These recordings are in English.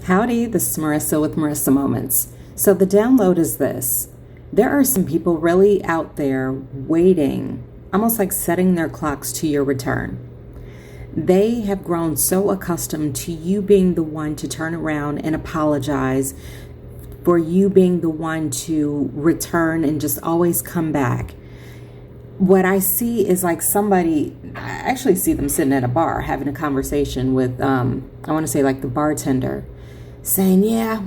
Howdy, this is Marissa with Marisa Moments. So the download is this. There are some people really out there waiting, almost like setting their clocks to your return. They have grown so accustomed to you being the one to turn around and apologize, for you being the one to return and just always come back. What I see is like somebody, I actually see them sitting at a bar having a conversation with, I want to say like the bartender, saying, yeah,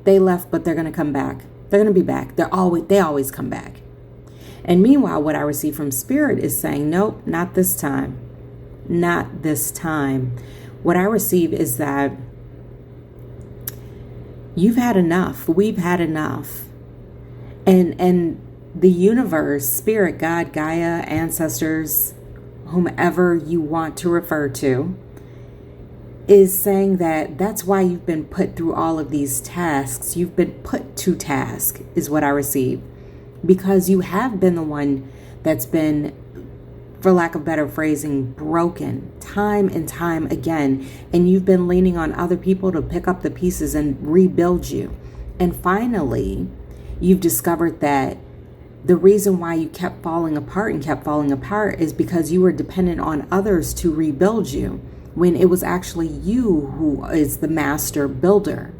they left, but they're going to come back. They're going to be back. They always come back. And meanwhile, what I receive from Spirit is saying, nope, not this time. Not this time. What I receive is that you've had enough. We've had enough. And the universe, Spirit, God, Gaia, ancestors, whomever you want to refer to, is saying that that's why you've been put through all of these tasks. You've been put to task, is what I receive. Because you have been the one that's been, for lack of better phrasing, broken time and time again. And you've been leaning on other people to pick up the pieces and rebuild you. And finally, you've discovered that the reason why you kept falling apart is because you were dependent on others to rebuild you, when it was actually you who is the master builder.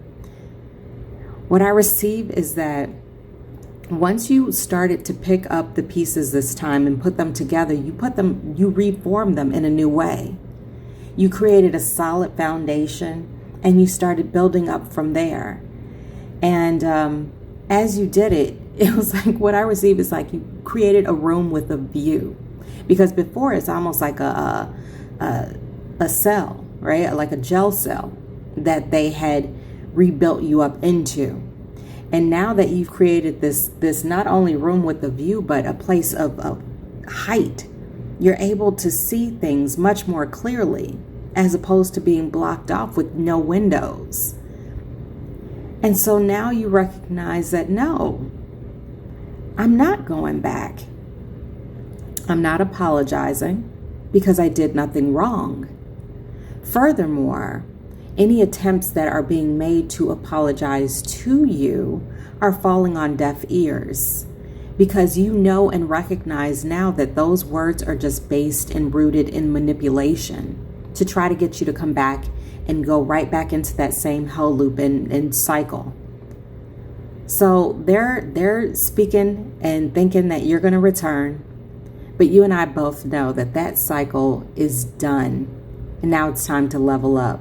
What I receive is that once you started to pick up the pieces this time and put them together, you reformed them in a new way. You created a solid foundation and you started building up from there. And as you did it, it was like, what I received is like you created a room with a view. Because before it's almost like a cell, right? Like a gel cell that they had rebuilt you up into. And now that you've created this not only room with a view, but a place of height, you're able to see things much more clearly, as opposed to being blocked off with no windows. And so now you recognize that, no, I'm not going back. I'm not apologizing because I did nothing wrong. Furthermore, any attempts that are being made to apologize to you are falling on deaf ears, because you know and recognize now that those words are just based and rooted in manipulation to try to get you to come back and go right back into that same hell loop and cycle. So they're speaking and thinking that you're going to return, but you and I both know that that cycle is done. And now it's time to level up.